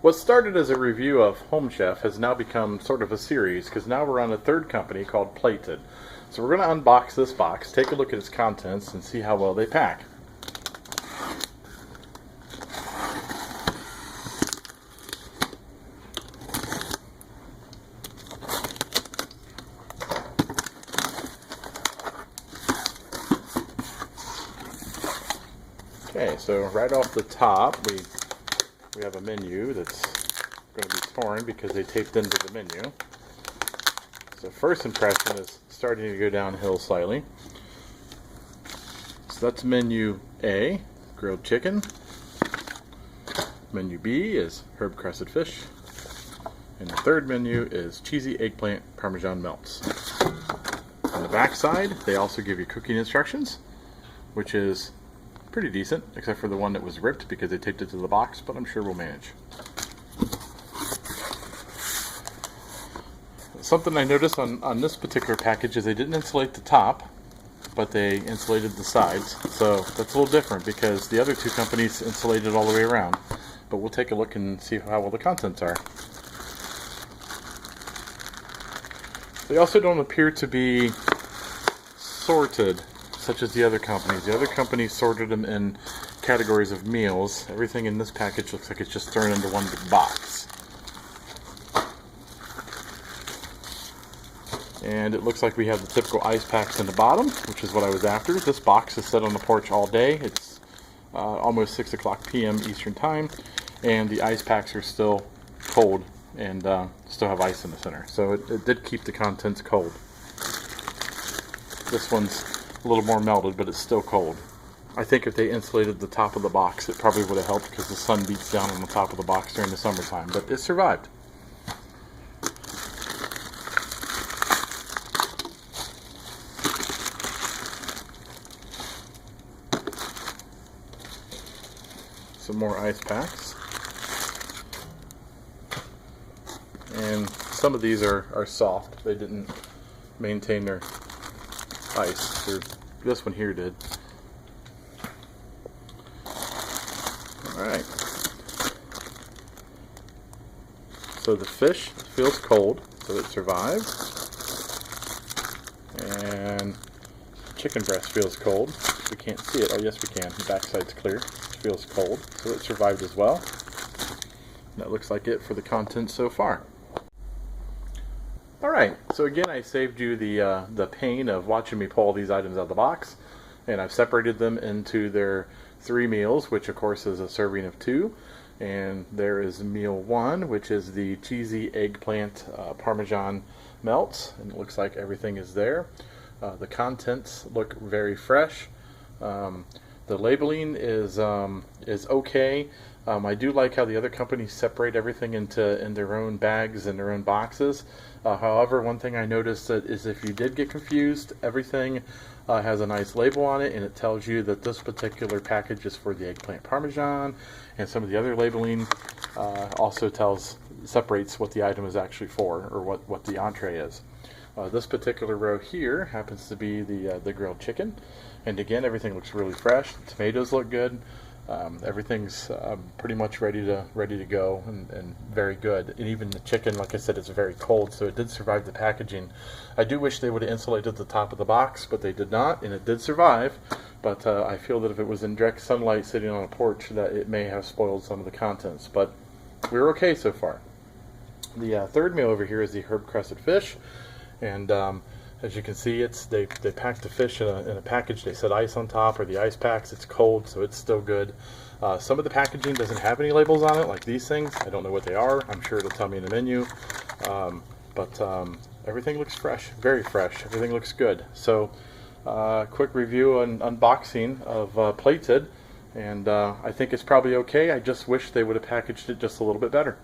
What started as a review of Home Chef has now become sort of a series because now we're on a third company called Plated. So we're going to unbox this box, take a look at its contents, and see how well they pack. Okay, so right off the top, we have a menu that's going to be torn because they taped into the menu. So first impression is starting to go downhill slightly. So that's menu A, grilled chicken. Menu B is herb crusted fish. And the third menu is cheesy eggplant parmesan melts. On the back side, they also give you cooking instructions, which is pretty decent, except for the one that was ripped because they taped it to the box, but I'm sure we'll manage. Something I noticed on this particular package is they didn't insulate the top, but they insulated the sides. So that's a little different because the other two companies insulated all the way around. But we'll take a look and see how well the contents are. They also don't appear to be sorted such as the other companies. The other companies sorted them in categories of meals. Everything in this package looks like it's just thrown into one big box. And it looks like we have the typical ice packs in the bottom, which is what I was after. This box is set on the porch all day. It's almost 6 o'clock p.m. Eastern Time, and the ice packs are still cold and still have ice in the center. So it did keep the contents cold. This one's a little more melted, but it's still cold. I think if they insulated the top of the box, it probably would have helped because the sun beats down on the top of the box during the summertime, but it survived. Some more ice packs. And some of these are soft. They didn't maintain their ice. This one here did. Alright. So the fish feels cold, so it survived. And chicken breast feels cold. We can't see it. Oh yes we can. The backside's clear. It feels cold, so it survived as well. And that looks like it for the contents so far. Alright, so again I saved you the pain of watching me pull these items out of the box, and I've separated them into their 3 meals, which of course is a serving of 2, and there is meal 1, which is the cheesy eggplant parmesan melts, and it looks like everything is there. The contents look very fresh. The labeling is okay. I do like how the other companies separate everything in their own bags and their own boxes. However, one thing I noticed is if you did get confused, everything has a nice label on it, and it tells you that this particular package is for the eggplant parmesan, and some of the other labeling also separates what the item is actually for, or what the entree is. This particular row here happens to be the grilled chicken, and again everything looks really fresh. The tomatoes look good. Everything's pretty much ready to go and very good. And even the chicken, like I said, is very cold, so it did survive the packaging. I do wish they would have insulated the top of the box, but they did not, and it did survive. But I feel that if it was in direct sunlight sitting on a porch, that it may have spoiled some of the contents. But we're okay so far. The third meal over here is the herb crusted fish, and as you can see, they packed the fish in a package. They set ice on top, or the ice packs. It's cold, so it's still good. Some of the packaging doesn't have any labels on it, like these things. I don't know what they are. I'm sure it'll tell me in the menu. But everything looks fresh, very fresh. Everything looks good. So, quick review and unboxing of Plated, and I think it's probably okay. I just wish they would have packaged it just a little bit better.